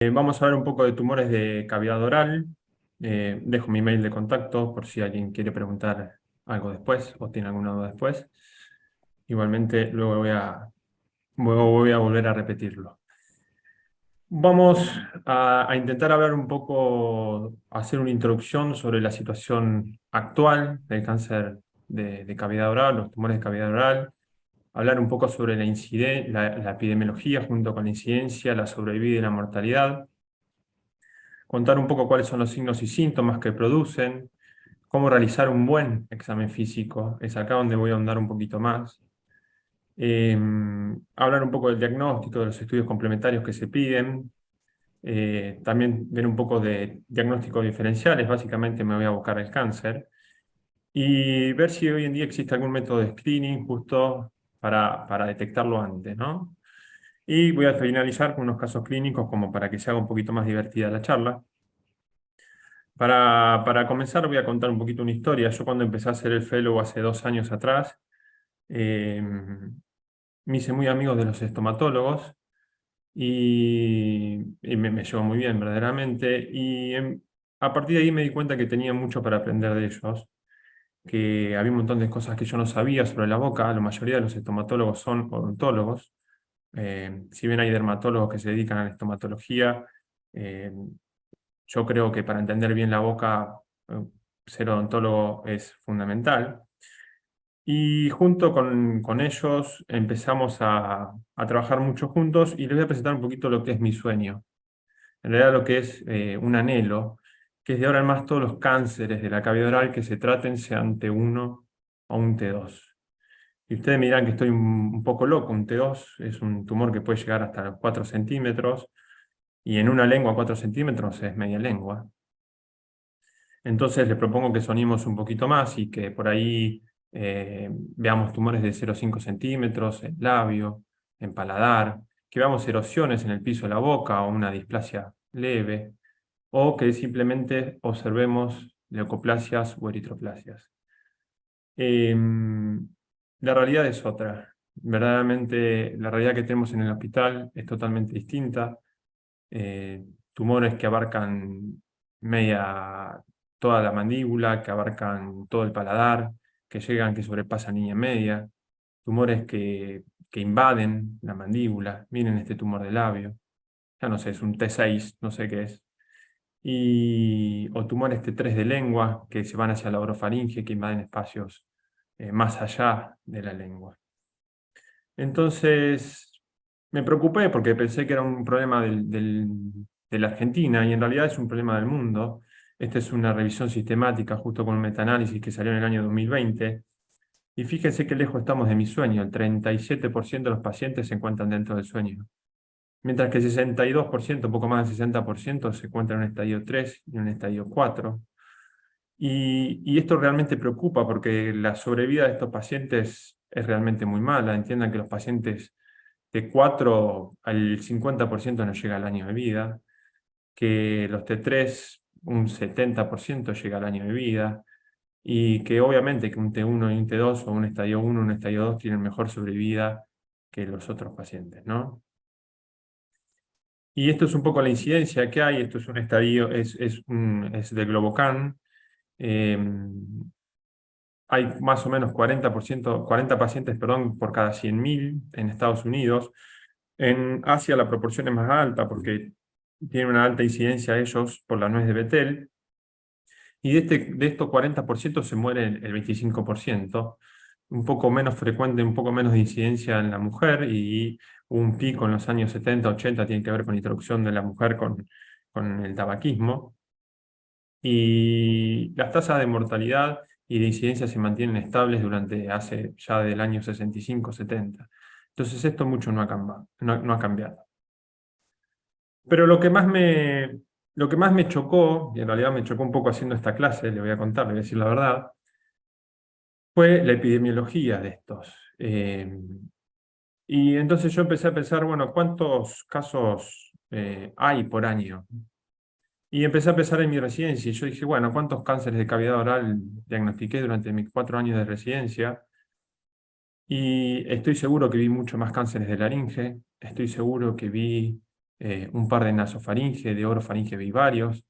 Vamos a ver un poco de tumores de cavidad oral. Dejo mi mail de contacto por si alguien quiere preguntar algo después o tiene alguna duda después. Igualmente, luego voy a volver a repetirlo. Vamos a intentar hablar un poco, hacer una introducción sobre la situación actual del cáncer de cavidad oral, los tumores de cavidad oral, hablar un poco sobre la epidemiología junto con la incidencia, la sobrevida y la mortalidad, contar un poco cuáles son los signos y síntomas que producen, cómo realizar un buen examen físico, es acá donde voy a ahondar un poquito más. Eh, Hablar un poco del diagnóstico, de los estudios complementarios que se piden, también ver un poco de diagnósticos diferenciales, básicamente me voy a buscar el cáncer, y ver si hoy en día existe algún método de screening justo para detectarlo antes, ¿no? Y voy a finalizar con unos casos clínicos como para que se haga un poquito más divertida la charla. Para comenzar voy a contar un poquito una historia. Yo cuando empecé a hacer el fellow hace 2 años atrás, eh, me hice muy amigo de los estomatólogos y me llevó muy bien verdaderamente. A partir de ahí me di cuenta que tenía mucho para aprender de ellos, que había un montón de cosas que yo no sabía sobre la boca. La mayoría de los estomatólogos son odontólogos. Si bien hay dermatólogos que se dedican a la estomatología, eh, yo creo que para entender bien la boca, ser odontólogo es fundamental. Y junto con ellos empezamos a trabajar mucho juntos y les voy a presentar un poquito lo que es mi sueño. En realidad lo que es un anhelo, que es de ahora en más todos los cánceres de la cavidad oral que se traten sean T1 o un T2. Y ustedes me dirán que estoy un poco loco. Un T2 es un tumor que puede llegar hasta los 4 centímetros y en una lengua 4 centímetros es media lengua. Entonces les propongo que sonimos un poquito más y que por ahí veamos tumores de 0,5 centímetros en labio, en paladar, que veamos erosiones en el piso de la boca o una displasia leve, o que simplemente observemos leucoplasias o eritroplasias. La realidad es otra. Verdaderamente, la realidad que tenemos en el hospital es totalmente distinta. Tumores que abarcan media, toda la mandíbula, que abarcan todo el paladar, que sobrepasan línea media, tumores que invaden la mandíbula. Miren este tumor de labio, ya no sé, es un T6, no sé qué es. O tumores T3 de lengua, que se van hacia la orofaringe, que invaden espacios más allá de la lengua. Entonces, me preocupé porque pensé que era un problema de la Argentina y en realidad es un problema del mundo. Esta es una revisión sistemática justo con un metaanálisis que salió en el año 2020. Y fíjense qué lejos estamos de mi sueño. El 37% de los pacientes se encuentran dentro del sueño. Mientras que el 62%, un poco más del 60%, se encuentran en un estadio 3 y en un estadio 4. Y esto realmente preocupa porque la sobrevida de estos pacientes es realmente muy mala. Entiendan que los pacientes de 4 al 50% no llega al año de vida, que los T3 un 70% llega al año de vida, y que obviamente que un T1 y un T2 o un estadio 1 un estadio 2 tienen mejor sobrevida que los otros pacientes, ¿no? Y esto es un poco la incidencia que hay. Esto es un estadio, es de Globocan. Eh, Hay más o menos 40 pacientes, perdón, por cada 100.000 en Estados Unidos. En Asia la proporción es más alta porque tienen una alta incidencia ellos por la nuez de Betel. Y de estos 40% se muere el 25%, un poco menos frecuente, un poco menos de incidencia en la mujer, y un pico en los años 70, 80 tiene que ver con la introducción de la mujer con el tabaquismo. Y las tasas de mortalidad y de incidencia se mantienen estables durante hace ya del año 65, 70. Entonces esto mucho no ha cambiado. Pero lo que más me chocó, y en realidad me chocó un poco haciendo esta clase, le voy a contar, le voy a decir la verdad, fue la epidemiología de estos. Y entonces yo empecé a pensar, bueno, ¿cuántos casos hay por año? Y empecé a pensar en mi residencia y yo dije, bueno, ¿cuántos cánceres de cavidad oral diagnostiqué durante mis 4 años de residencia? Y estoy seguro que vi mucho más cánceres de laringe, estoy seguro que vi un par de nasofaringe, de orofaringe vivarios,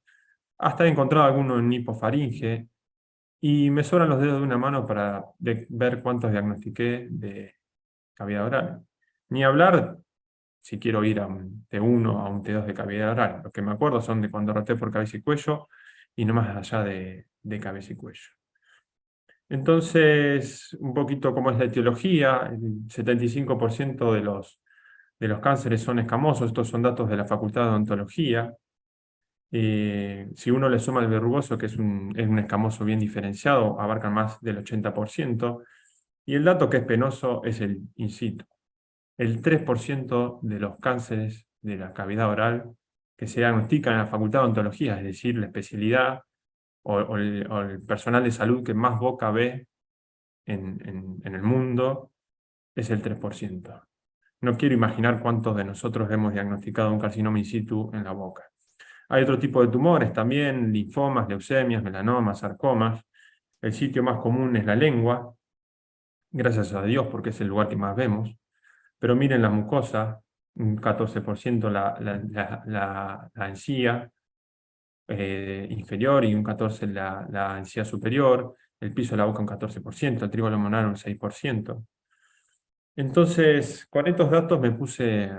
hasta he encontrado alguno en hipofaringe, y me sobran los dedos de una mano para ver cuántos diagnostiqué de cavidad oral. Ni hablar si quiero ir a un T1 a un T2 de cavidad oral. Lo que me acuerdo son de cuando roté por cabeza y cuello, y no más allá de cabeza y cuello. Entonces, un poquito cómo es la etiología: el 75% de los cánceres son escamosos. Estos son datos de la Facultad de Odontología. Si uno le suma el verrugoso, que es un escamoso bien diferenciado, abarcan más del 80%. Y el dato que es penoso es el in situ. El 3% de los cánceres de la cavidad oral que se diagnostican en la Facultad de Odontología, es decir, la especialidad o el personal de salud que más boca ve en el mundo, es el 3%. No quiero imaginar cuántos de nosotros hemos diagnosticado un carcinoma in situ en la boca. Hay otro tipo de tumores también: linfomas, leucemias, melanomas, sarcomas. El sitio más común es la lengua, gracias a Dios, porque es el lugar que más vemos. Pero miren la mucosa: un 14% la encía inferior, y un 14% la encía superior. El piso de la boca un 14%, el trígono molar un 6%. Entonces, con estos datos me puse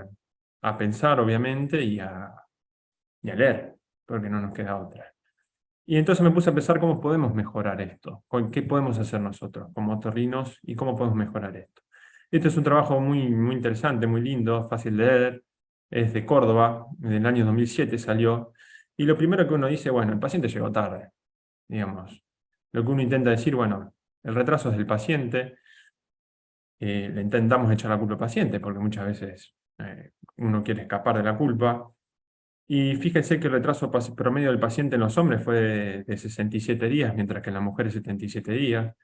a pensar, obviamente, y a leer, porque no nos queda otra. Y entonces me puse a pensar cómo podemos mejorar esto, qué podemos hacer nosotros como otorrinos y cómo podemos mejorar esto. Este es un trabajo muy, muy interesante, muy lindo, fácil de leer. Es de Córdoba, en el año 2007 salió. Y lo primero que uno dice: bueno, el paciente llegó tarde, digamos. Lo que uno intenta decir: bueno, el retraso es del paciente. Le intentamos echar la culpa al paciente, porque muchas veces uno quiere escapar de la culpa. Y fíjense que el retraso promedio del paciente en los hombres fue de 67 días, mientras que en las mujeres 77 días.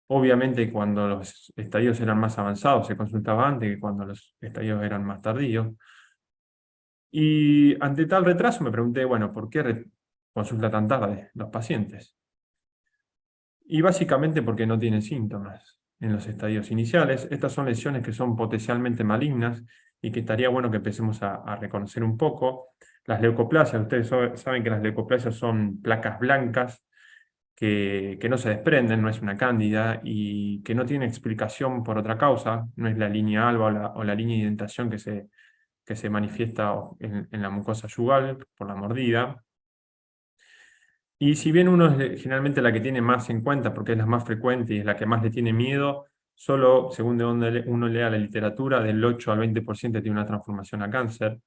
Obviamente, cuando los estadios eran más avanzados se consultaba antes que cuando los estadios eran más tardíos. Y ante tal retraso me pregunté: bueno, ¿por qué consulta tan tarde los pacientes? Y básicamente porque no tienen síntomas en los estadios iniciales. Estas son lesiones que son potencialmente malignas y que estaría bueno que empecemos a reconocer un poco. Las leucoplasias: ustedes saben que las leucoplasias son placas blancas que no se desprenden, no es una cándida, y que no tiene explicación por otra causa. No es la línea alba o la línea de indentación que se manifiesta en la mucosa yugal por la mordida. Y si bien uno es generalmente la que tiene más en cuenta, porque es la más frecuente y es la que más le tiene miedo, solo, según de donde uno lea la literatura, del 8 al 20% tiene una transformación a cáncer.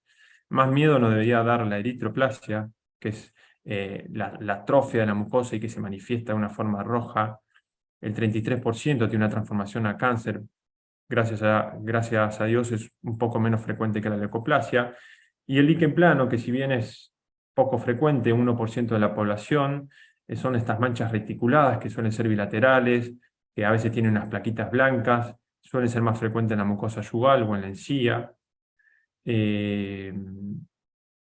Más miedo nos debería dar la eritroplasia, que es la atrofia de la mucosa y que se manifiesta de una forma roja. El 33% tiene una transformación a cáncer. Gracias a Dios es un poco menos frecuente que la leucoplasia. Y el líquen plano, que si bien es poco frecuente, 1% de la población, son estas manchas reticuladas que suelen ser bilaterales, que a veces tienen unas plaquitas blancas, suelen ser más frecuentes en la mucosa yugal o en la encía. Eh,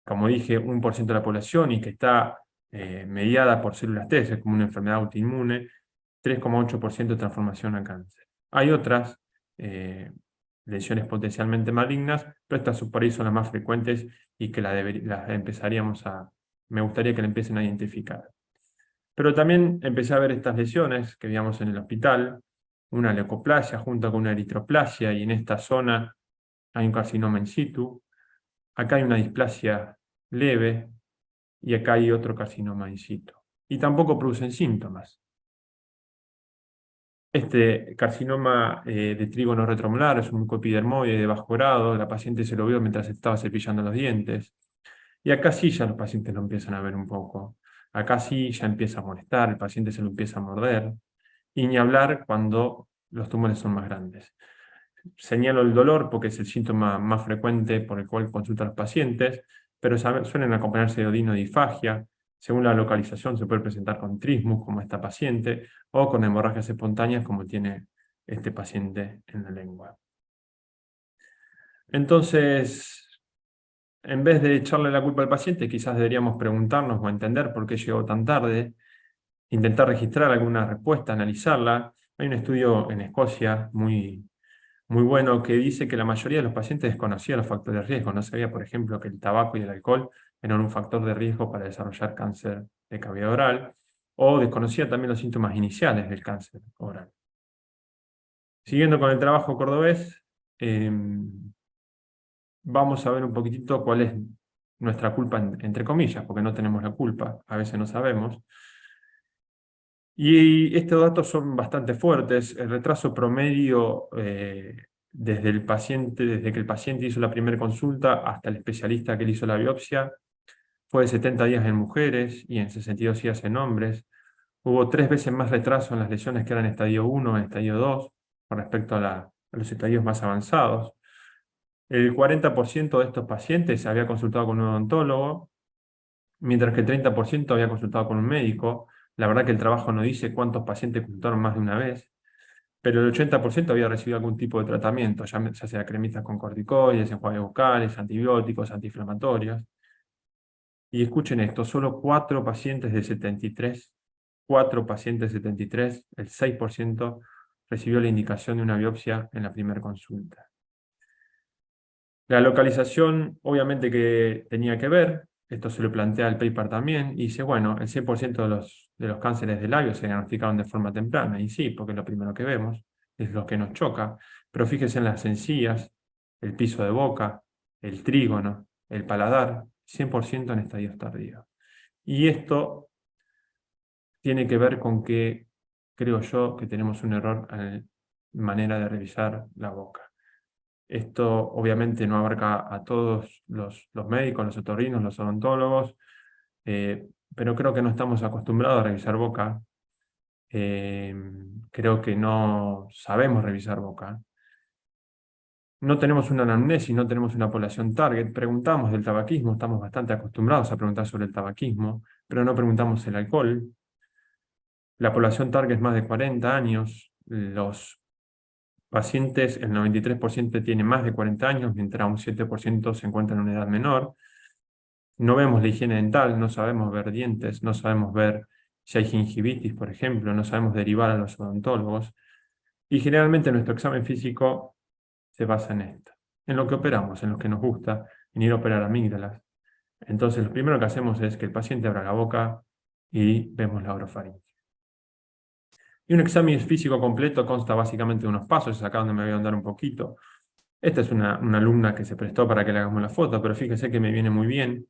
Como dije, 1% de la población, y que está mediada por células T, es como una enfermedad autoinmune. 3,8% de transformación a cáncer. Hay otras eh, lesiones potencialmente malignas, pero estas por ahí son las más frecuentes y que las me gustaría que la empiecen a identificar. Pero también empecé a ver estas lesiones que veíamos en el hospital: una leucoplasia junto con una eritroplasia, y en esta zona hay un carcinoma in situ. Acá hay una displasia leve, y acá hay otro carcinoma in situ. Y tampoco producen síntomas. Este carcinoma de trígono retromolar es un mucoepidermoide de bajo grado. La paciente se lo vio mientras estaba cepillando los dientes. Y acá sí ya los pacientes lo empiezan a ver un poco. Acá sí ya empieza a molestar, el paciente se lo empieza a morder. Y ni hablar cuando los tumores son más grandes. Señalo el dolor porque es el síntoma más frecuente por el cual consultan los pacientes, pero suelen acompañarse de odino de disfagia. Según la localización se puede presentar con trismus, como esta paciente, o con hemorragias espontáneas, como tiene este paciente en la lengua. Entonces, en vez de echarle la culpa al paciente, quizás deberíamos preguntarnos o entender por qué llegó tan tarde, intentar registrar alguna respuesta, analizarla. Hay un estudio en Escocia muy muy bueno que dice que la mayoría de los pacientes desconocía los factores de riesgo. No sabía, por ejemplo, que el tabaco y el alcohol eran un factor de riesgo para desarrollar cáncer de cavidad oral, o desconocía también los síntomas iniciales del cáncer oral. Siguiendo con el trabajo cordobés, vamos a ver un poquitito cuál es nuestra culpa, entre comillas, porque no tenemos la culpa, a veces no sabemos. Y estos datos son bastante fuertes. El retraso promedio desde que el paciente hizo la primera consulta hasta el especialista que le hizo la biopsia fue de 70 días en mujeres y en 62 días en hombres. Hubo 3 veces más retraso en las lesiones que eran estadio 1 en estadio 2 con respecto a los estadios más avanzados. El 40% de estos pacientes había consultado con un odontólogo, mientras que el 30% había consultado con un médico. La verdad que el trabajo no dice cuántos pacientes consultaron más de una vez, pero el 80% había recibido algún tipo de tratamiento, ya sea cremitas con corticoides, enjuagues bucales, antibióticos, antiinflamatorios. Y escuchen esto, solo 4 pacientes de 73, 4 pacientes de 73, el 6% recibió la indicación de una biopsia en la primera consulta. La localización, obviamente que tenía que ver, esto se lo plantea el paper también, y dice, bueno, el 100% de los cánceres de labios se diagnosticaron de forma temprana, y sí, porque es lo primero que vemos, es lo que nos choca, pero fíjese en las encías, el piso de boca, el trígono, el paladar, 100% en estadios tardíos. Y esto tiene que ver con que, creo yo, que tenemos un error en la manera de revisar la boca. Esto obviamente no abarca a todos los médicos, los otorrinos, los odontólogos, pero creo que no estamos acostumbrados a revisar boca. Creo que no sabemos revisar boca. No tenemos una anamnesis, no tenemos una población target. Preguntamos del tabaquismo, estamos bastante acostumbrados a preguntar sobre el tabaquismo, pero no preguntamos el alcohol. La población target es más de 40 años. Los pacientes, el 93% tiene más de 40 años, mientras un 7% se encuentra en una edad menor. No vemos la higiene dental, no sabemos ver dientes, no sabemos ver si hay gingivitis, por ejemplo, no sabemos derivar a los odontólogos. Y generalmente nuestro examen físico se basa en esto, en lo que operamos, en lo que nos gusta, en ir a operar amígdalas. Entonces, lo primero que hacemos es que el paciente abra la boca y vemos la orofaringe. Y un examen físico completo consta básicamente de unos pasos, es acá donde me voy a andar un poquito. Esta es una alumna que se prestó para que le hagamos la foto, pero fíjese que me viene muy bien.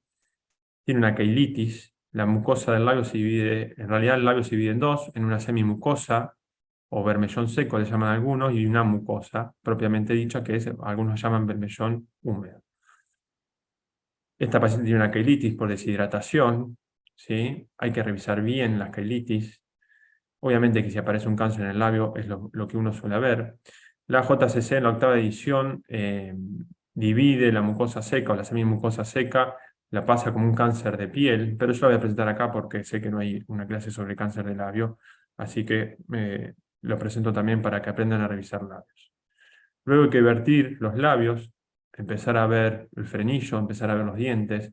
Tiene una queilitis, la mucosa del labio se divide, en realidad el labio se divide en dos, en una semimucosa, o bermellón seco le llaman algunos, y una mucosa, propiamente dicha, que algunos llaman bermellón húmedo. Esta paciente tiene una queilitis por deshidratación, ¿sí? Hay que revisar bien la queilitis. Obviamente que si aparece un cáncer en el labio es lo que uno suele ver. La JCC en la octava edición divide la mucosa seca o la semimucosa seca, la pasa como un cáncer de piel, pero yo la voy a presentar acá porque sé que no hay una clase sobre cáncer de labio, así que lo presento también para que aprendan a revisar labios. Luego hay que vertir los labios, empezar a ver el frenillo, empezar a ver los dientes.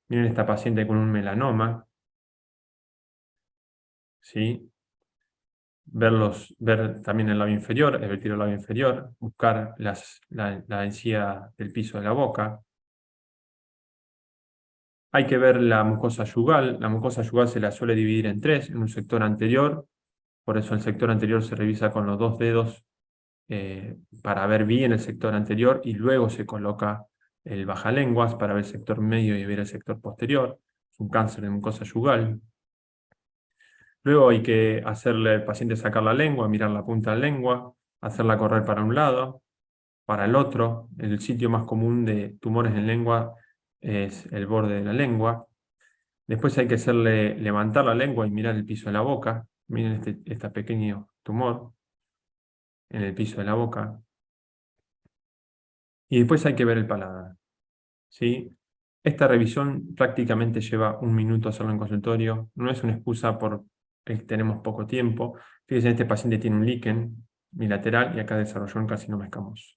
Miren esta paciente con un melanoma, ¿sí? Ver también el labio inferior, vertir el labio inferior, buscar la encía del piso de la boca. Hay que ver la mucosa yugal. La mucosa yugal se la suele dividir en 3, en un sector anterior, por eso el sector anterior se revisa con los 2 dedos para ver bien el sector anterior y luego se coloca el bajalenguas para ver el sector medio y ver el sector posterior. Es un cáncer de mucosa yugal. Luego hay que hacerle al paciente sacar la lengua, mirar la punta de la lengua, hacerla correr para un lado, para el otro. El sitio más común de tumores en lengua es el borde de la lengua. Después hay que hacerle levantar la lengua y mirar el piso de la boca. Miren este pequeño tumor en el piso de la boca. Y después hay que ver el paladar, ¿sí? Esta revisión prácticamente lleva 1 minuto hacerlo en consultorio. No es una excusa por el que tenemos poco tiempo. Fíjense, este paciente tiene un líquen bilateral y acá desarrolló un carcinoma escamoso.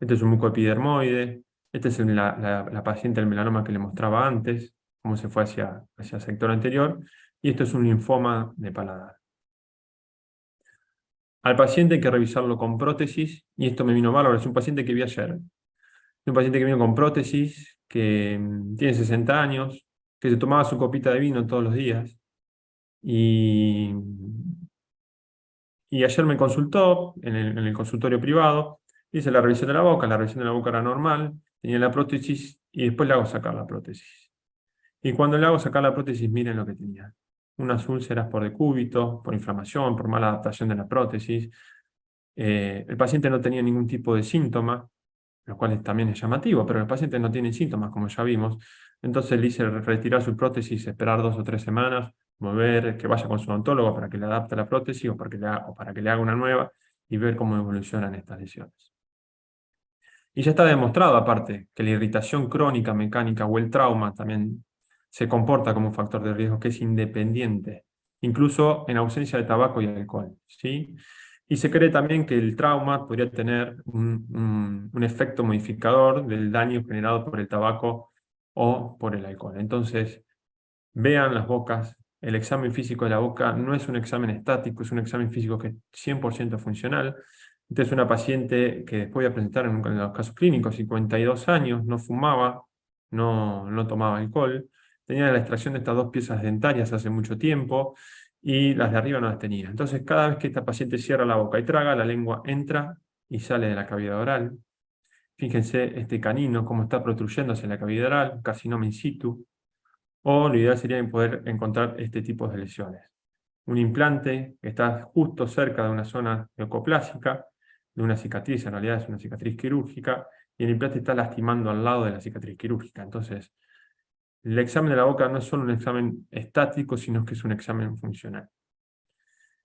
Este es un mucoepidermoide. Esta es la paciente del melanoma que le mostraba antes, cómo se fue hacia el sector anterior. Y esto es un linfoma de paladar. Al paciente hay que revisarlo con prótesis, y esto me vino bárbaro, es un paciente que vi ayer. Es un paciente que vino con prótesis, que tiene 60 años, que se tomaba su copita de vino todos los días. Y, y ayer me consultó en el consultorio privado, hice la revisión de la boca era normal, tenía la prótesis y después le hago sacar la prótesis. Y cuando le hago sacar la prótesis, miren lo que tenía. Unas úlceras por decúbito, por inflamación, por mala adaptación de la prótesis. El paciente no tenía ningún tipo de síntoma, lo cual también es llamativo, pero el paciente no tiene síntomas, como ya vimos. Entonces le hice retirar su prótesis, esperar 2 o 3 semanas, volver, que vaya con su odontólogo para que le adapte la prótesis o para que le haga una nueva y ver cómo evolucionan estas lesiones. Y ya está demostrado, aparte, que la irritación crónica mecánica o el trauma también se comporta como un factor de riesgo que es independiente, incluso en ausencia de tabaco y alcohol, ¿sí? Y se cree también que el trauma podría tener un efecto modificador del daño generado por el tabaco o por el alcohol. Entonces, vean las bocas. El examen físico de la boca no es un examen estático, es un examen físico que es 100% funcional. Esta es una paciente que después voy a presentar en los casos clínicos, 52 años, no fumaba, no tomaba alcohol, tenía la extracción de estas 2 piezas dentarias hace mucho tiempo y las de arriba no las tenía. Entonces, cada vez que esta paciente cierra la boca y traga, la lengua entra y sale de la cavidad oral. Fíjense este canino, cómo está protruyéndose en la cavidad oral, carcinoma in situ. O lo ideal sería poder encontrar este tipo de lesiones. Un implante que está justo cerca de una zona neoplásica, de una cicatriz, en realidad es una cicatriz quirúrgica, y el implante está lastimando al lado de la cicatriz quirúrgica. Entonces, el examen de la boca no es solo un examen estático, sino que es un examen funcional.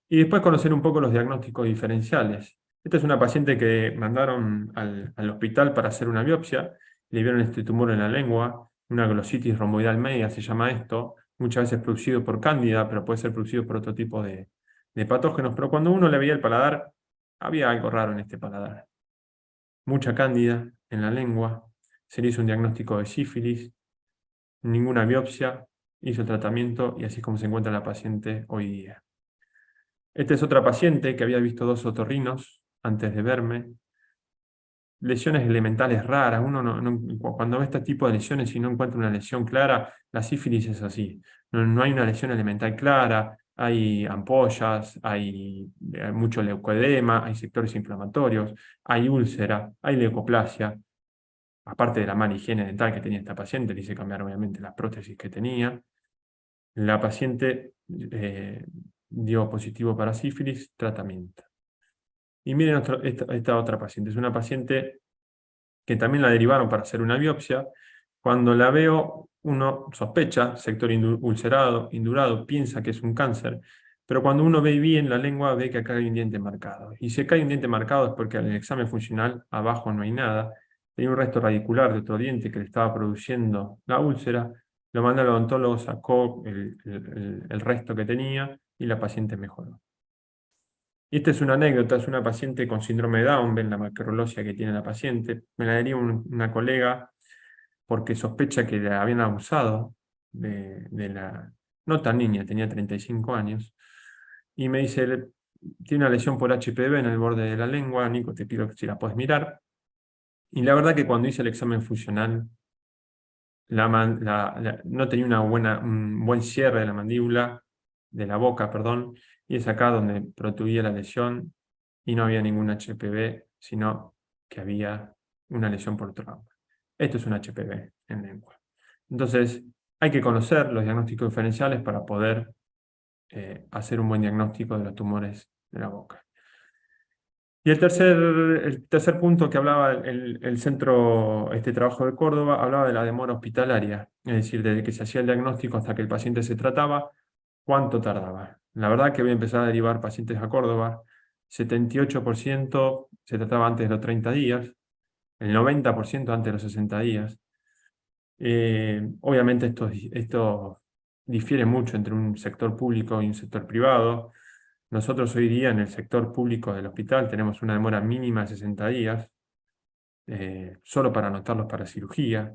Y después conocer un poco los diagnósticos diferenciales. Esta es una paciente que mandaron al hospital para hacer una biopsia, le vieron este tumor en la lengua, una glositis romboidal media se llama esto, muchas veces producido por cándida, pero puede ser producido por otro tipo de patógenos, pero cuando uno le veía el paladar, había algo raro en este paladar. Mucha cándida en la lengua, se le hizo un diagnóstico de sífilis, ninguna biopsia, hizo el tratamiento y así es como se encuentra la paciente hoy día. Esta es otra paciente que había visto 2 otorrinos antes de verme. Lesiones elementales raras. Uno cuando ve este tipo de lesiones y no encuentra una lesión clara, la sífilis es así. No hay una lesión elemental clara, hay ampollas, hay mucho leucoedema, hay sectores inflamatorios, hay úlcera, hay leucoplasia. Aparte de la mala higiene dental que tenía esta paciente, le hice cambiar obviamente las prótesis que tenía. La paciente dio positivo para sífilis, tratamiento. Y miren esta otra paciente. Es una paciente que también la derivaron para hacer una biopsia. Cuando la veo, uno sospecha, sector ulcerado, indurado, piensa que es un cáncer, pero cuando uno ve bien la lengua, ve que acá hay un diente marcado. Y si acá hay un diente marcado es porque en el examen funcional abajo no hay nada. Hay un resto radicular de otro diente que le estaba produciendo la úlcera. Lo mandó al odontólogo, sacó el resto que tenía y la paciente mejoró. Y esta es una anécdota, es una paciente con síndrome de Down, ven la macrolosia que tiene la paciente. Me la daría una colega porque sospecha que la habían abusado de la... No tan niña, tenía 35 años. Y me dice, tiene una lesión por HPV en el borde de la lengua, Nico, te pido que si la puedes mirar. Y la verdad que cuando hice el examen funcional, no tenía un buen cierre de la mandíbula, de la boca, perdón, y es acá donde protuía la lesión y no había ningún HPV, sino que había una lesión por trauma. Esto es un HPV en lengua. Entonces, hay que conocer los diagnósticos diferenciales para poder hacer un buen diagnóstico de los tumores de la boca. Y el tercer punto que hablaba el centro, este trabajo de Córdoba, hablaba de la demora hospitalaria, es decir, desde que se hacía el diagnóstico hasta que el paciente se trataba, cuánto tardaba. La verdad que voy a empezar a derivar pacientes a Córdoba, 78% se trataba antes de los 30 días, el 90% antes de los 60 días. Obviamente esto difiere mucho entre un sector público y un sector privado. Nosotros hoy día en el sector público del hospital tenemos una demora mínima de 60 días, solo para anotarlos para cirugía.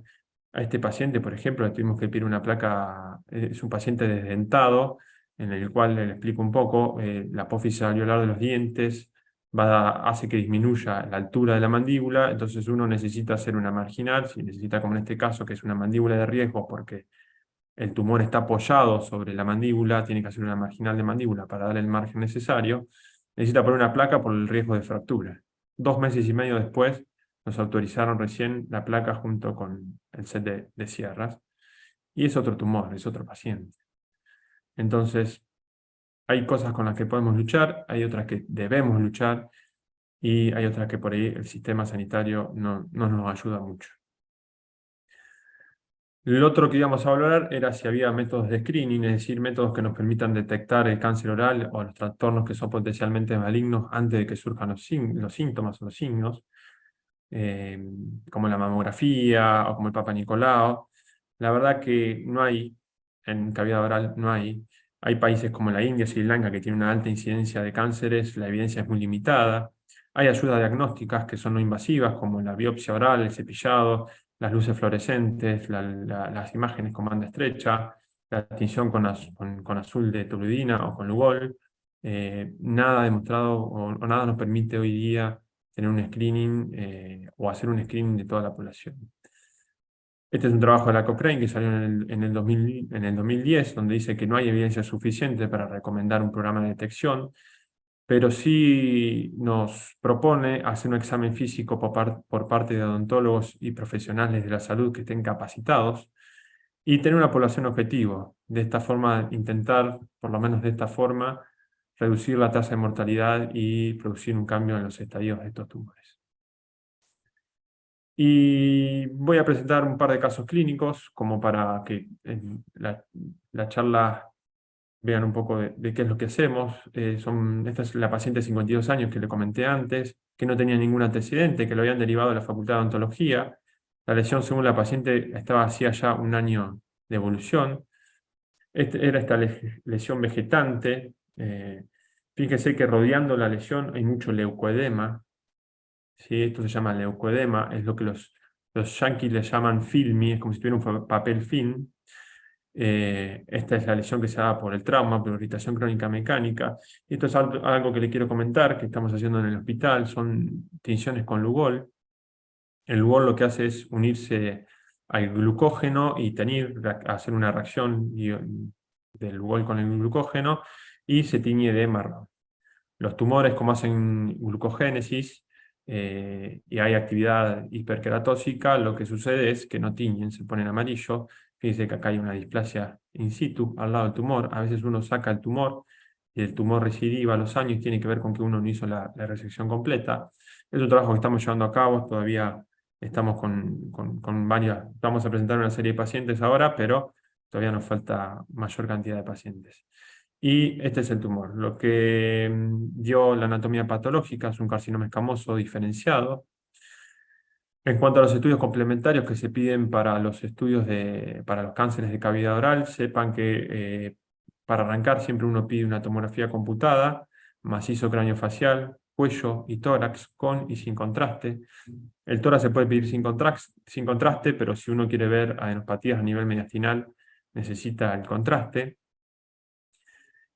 A este paciente, por ejemplo, le tuvimos que pedir una placa, es un paciente desdentado, en el cual le explico un poco la apófisis alveolar de los dientes, hace que disminuya la altura de la mandíbula, entonces uno necesita hacer una marginal, si necesita, como en este caso, que es una mandíbula de riesgo porque el tumor está apoyado sobre la mandíbula, tiene que hacer una marginal de mandíbula para darle el margen necesario, necesita poner una placa por el riesgo de fractura. 2 meses y medio después nos autorizaron recién la placa junto con el set de sierras, y es otro tumor, es otro paciente. Entonces, hay cosas con las que podemos luchar, hay otras que debemos luchar, y hay otras que por ahí el sistema sanitario no nos ayuda mucho. Lo otro que íbamos a hablar era si había métodos de screening, es decir, métodos que nos permitan detectar el cáncer oral o los trastornos que son potencialmente malignos antes de que surjan los síntomas o los signos, eh, como la mamografía o como el Papa Nicolau. La verdad que no hay, en cavidad oral no hay. Hay países como la India, Sri Lanka, que tienen una alta incidencia de cánceres, la evidencia es muy limitada. Hay ayudas diagnósticas que son no invasivas, como la biopsia oral, el cepillado, las luces fluorescentes, las imágenes con banda estrecha, la tinción con azul de toluidina o con Lugol. Nada demostrado o nada nos permite hoy día tener un screening o hacer un screening de toda la población. Este es un trabajo de la Cochrane que salió en el 2010, donde dice que no hay evidencia suficiente para recomendar un programa de detección, pero sí nos propone hacer un examen físico por parte de odontólogos y profesionales de la salud que estén capacitados y tener una población objetivo. De esta forma, intentar, por lo menos de esta forma, reducir la tasa de mortalidad y producir un cambio en los estadios de estos tumores. Y voy a presentar un par de casos clínicos, como para que en la charla vean un poco de qué es lo que hacemos. Esta es la paciente de 52 años que le comenté antes, que no tenía ningún antecedente, que lo habían derivado de la Facultad de Odontología. La lesión, según la paciente, estaba hacía ya un año de evolución. Era esta lesión vegetante. Fíjense que rodeando la lesión hay mucho leucoedema. ¿Sí? Esto se llama leucoedema, es lo que los yanquis le llaman filmy, es como si tuviera un papel film. Esta es la lesión que se da por el trauma, por irritación crónica mecánica. Y esto es algo que le quiero comentar, que estamos haciendo en el hospital, son tinciones con Lugol. El Lugol lo que hace es unirse al glucógeno y hacer una reacción del Lugol con el glucógeno y se tiñe de marrón. Los tumores, como hacen glucogénesis y hay actividad hiperqueratóxica, lo que sucede es que no tiñen, se ponen amarillo. Fíjense que acá hay una displasia in situ al lado del tumor. A veces uno saca el tumor y el tumor recidiva a los años, tiene que ver con que uno no hizo la resección completa. Es un trabajo que estamos llevando a cabo, todavía estamos con varias, vamos a presentar una serie de pacientes ahora, pero todavía nos falta mayor cantidad de pacientes. Y este es el tumor. Lo que dio la anatomía patológica es un carcinoma escamoso diferenciado. En cuanto a los estudios complementarios que se piden para los para los cánceres de cavidad oral, sepan que para arrancar siempre uno pide una tomografía computada, macizo craneofacial, cuello y tórax con y sin contraste. El tórax se puede pedir sin contraste, pero si uno quiere ver adenopatías a nivel mediastinal, necesita el contraste.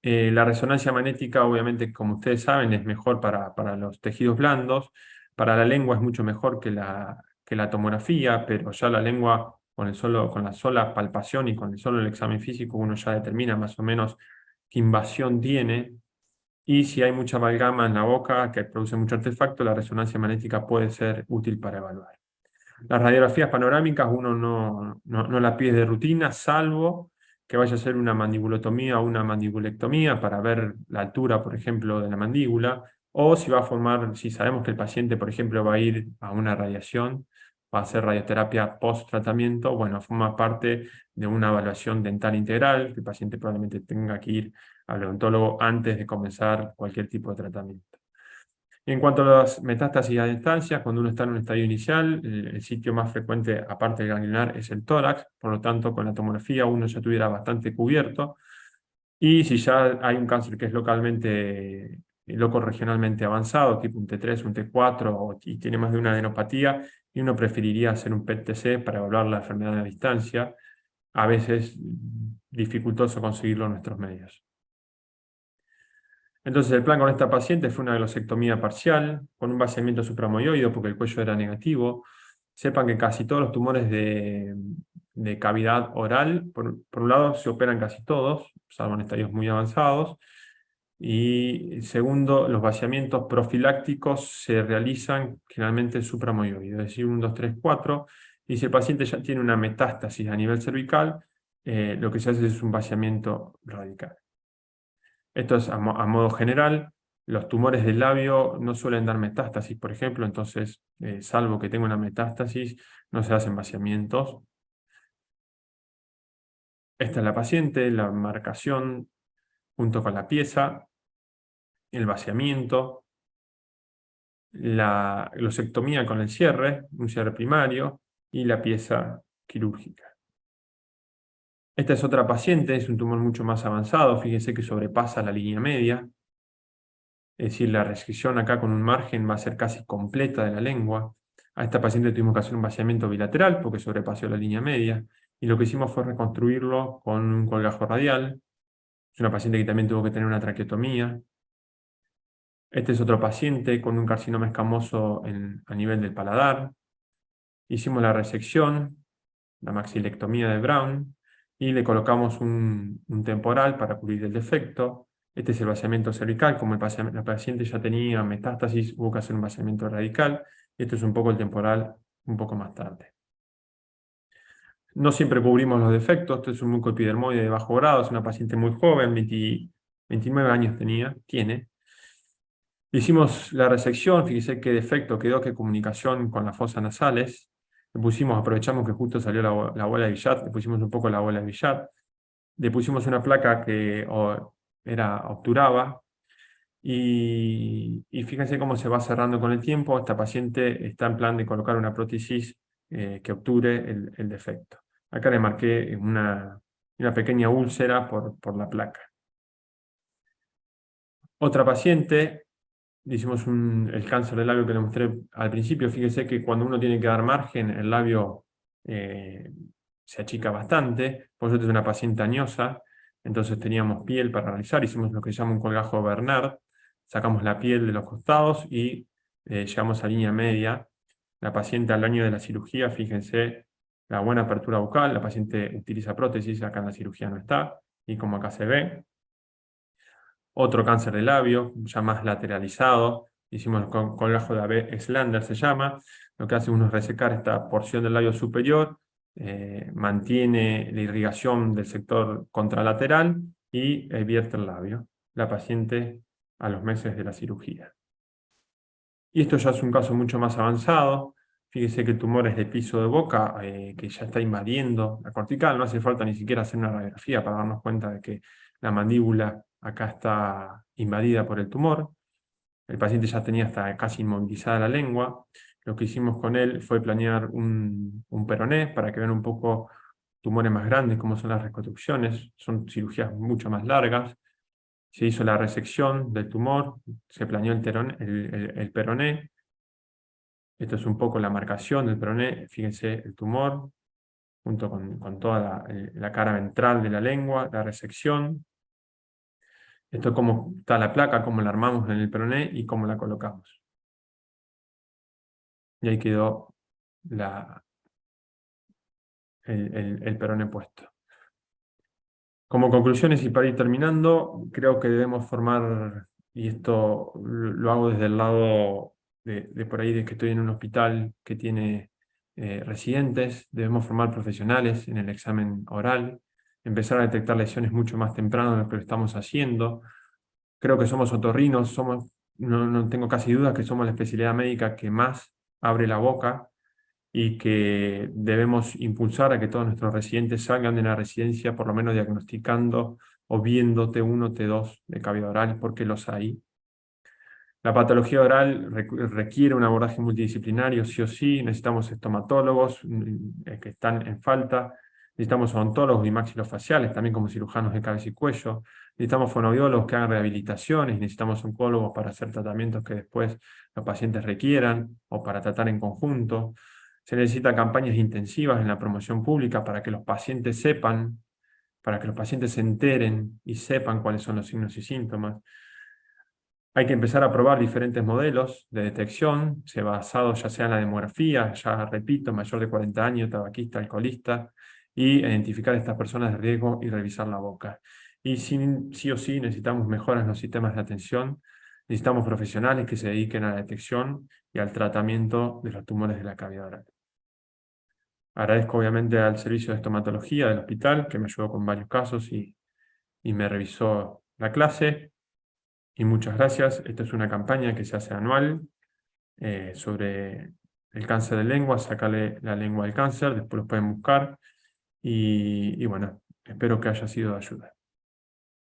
La resonancia magnética, obviamente, como ustedes saben, es mejor para los tejidos blandos. Para la lengua es mucho mejor que la tomografía, pero ya la lengua, con la sola palpación y con el solo el examen físico, uno ya determina más o menos qué invasión tiene. Y si hay mucha amalgama en la boca que produce mucho artefacto, la resonancia magnética puede ser útil para evaluar. Las radiografías panorámicas uno no la pide de rutina, salvo que vaya a hacer una mandibulotomía o una mandibulectomía para ver la altura, por ejemplo, de la mandíbula, o si va a formar, si sabemos que el paciente, por ejemplo, va a ir a una radiación, va a hacer radioterapia post-tratamiento, bueno, forma parte de una evaluación dental integral, que el paciente probablemente tenga que ir al odontólogo antes de comenzar cualquier tipo de tratamiento. En cuanto a las metástasis a distancia, cuando uno está en un estadio inicial, el sitio más frecuente, aparte del ganglionar, es el tórax, por lo tanto, con la tomografía uno ya estuviera bastante cubierto. Y si ya hay un cáncer que es regionalmente avanzado, tipo un T3, un T4, y tiene más de una adenopatía, y uno preferiría hacer un PET-TC para evaluar la enfermedad a distancia, a veces dificultoso conseguirlo en nuestros medios. Entonces el plan con esta paciente fue una glosectomía parcial, con un vaciamiento supramoioideo porque el cuello era negativo. Sepan que casi todos los tumores de cavidad oral, por un lado, se operan casi todos, salvo en estadios muy avanzados. Y segundo, los vaciamientos profilácticos se realizan generalmente supramoioideo, es decir, 1, 2, 3, 4. Y si el paciente ya tiene una metástasis a nivel cervical, lo que se hace es un vaciamiento radical. Esto es a modo general. Los tumores del labio no suelen dar metástasis, por ejemplo, entonces, salvo que tenga una metástasis, no se hacen vaciamientos. Esta es la paciente, la marcación junto con la pieza, el vaciamiento, la glosectomía con el cierre, un cierre primario, y la pieza quirúrgica. Esta es otra paciente, es un tumor mucho más avanzado, fíjense que sobrepasa la línea media. Es decir, la resección acá con un margen va a ser casi completa de la lengua. A esta paciente tuvimos que hacer un vaciamiento bilateral porque sobrepasó la línea media. Y lo que hicimos fue reconstruirlo con un colgajo radial. Es una paciente que también tuvo que tener una traqueotomía. Este es otro paciente con un carcinoma escamoso a nivel del paladar. Hicimos la resección, la maxilectomía de Brown, y le colocamos un temporal para cubrir el defecto. Este es el vaciamiento cervical. Como la paciente ya tenía metástasis, hubo que hacer un vaciamiento radical. Y esto es un poco el temporal, un poco más tarde. No siempre cubrimos los defectos. Esto es un mucoepidermoide de bajo grado. Es una paciente muy joven, 29 años tiene. Hicimos la resección. Fíjese qué defecto quedó, qué comunicación con las fosas nasales. Le pusimos, aprovechamos que justo salió la bola de Billat, le pusimos un poco la bola de Billat. Le pusimos una placa que obturaba, y fíjense cómo se va cerrando con el tiempo. Esta paciente está en plan de colocar una prótesis que obture el defecto. Acá le marqué una pequeña úlcera por la placa. Otra paciente, le hicimos el cáncer del labio que le mostré al principio. Fíjense que cuando uno tiene que dar margen, el labio eh, se achica bastante. Por eso es una paciente añosa. Entonces teníamos piel para realizar. Hicimos lo que se llama un colgajo Bernard. Sacamos la piel de los costados y llegamos a línea media. La paciente al año de la cirugía, fíjense la buena apertura bucal. La paciente utiliza prótesis, acá en la cirugía no está. Y como acá se ve. Otro cáncer de labio, ya más lateralizado. Hicimos con colgajo de AB Slander, se llama. Lo que hace uno es resecar esta porción del labio superior, mantiene la irrigación del sector contralateral y vierte el labio. La paciente a los meses de la cirugía. Y esto ya es un caso mucho más avanzado. Fíjese que el tumor es de piso de boca, que ya está invadiendo la cortical. No hace falta ni siquiera hacer una radiografía para darnos cuenta de que la mandíbula acá está invadida por el tumor. El paciente ya tenía hasta casi inmovilizada la lengua. Lo que hicimos con él fue planear un peroné para que vean un poco tumores más grandes, como son las reconstrucciones. Son cirugías mucho más largas. Se hizo la resección del tumor, se planeó el peroné. Esto es un poco la marcación del peroné. Fíjense el tumor, junto con toda la cara ventral de la lengua, la resección. Esto es cómo está la placa, cómo la armamos en el peroné y cómo la colocamos. Y ahí quedó el peroné puesto. Como conclusiones y para ir terminando, creo que debemos formar, y esto lo hago desde el lado de por ahí, de que estoy en un hospital que tiene residentes. Debemos formar profesionales en el examen oral, empezar a detectar lesiones mucho más temprano de lo que lo estamos haciendo. Creo que somos otorrinos, no tengo casi dudas que somos la especialidad médica que más abre la boca, y que debemos impulsar a que todos nuestros residentes salgan de la residencia por lo menos diagnosticando o viendo T1, T2 de cavidad oral, porque los hay. La patología oral requiere un abordaje multidisciplinario, sí o sí. Necesitamos estomatólogos que están en falta. Necesitamos odontólogos y maxilofaciales, también como cirujanos de cabeza y cuello. Necesitamos fonoaudiólogos que hagan rehabilitaciones. Necesitamos oncólogos para hacer tratamientos que después los pacientes requieran o para tratar en conjunto. Se necesitan campañas intensivas en la promoción pública para que los pacientes sepan, para que los pacientes se enteren y sepan cuáles son los signos y síntomas. Hay que empezar a probar diferentes modelos de detección, se basado ya sea en la demografía, ya repito, mayor de 40 años, tabaquista, alcoholista, y identificar a estas personas de riesgo y revisar la boca. Y sí o sí necesitamos mejoras en los sistemas de atención, necesitamos profesionales que se dediquen a la detección y al tratamiento de los tumores de la cavidad oral. Agradezco obviamente al servicio de estomatología del hospital, que me ayudó con varios casos y me revisó la clase. Y muchas gracias. Esta es una campaña que se hace anual sobre el cáncer de lengua, sacarle la lengua del cáncer, después lo pueden buscar. Y bueno, espero que haya sido de ayuda.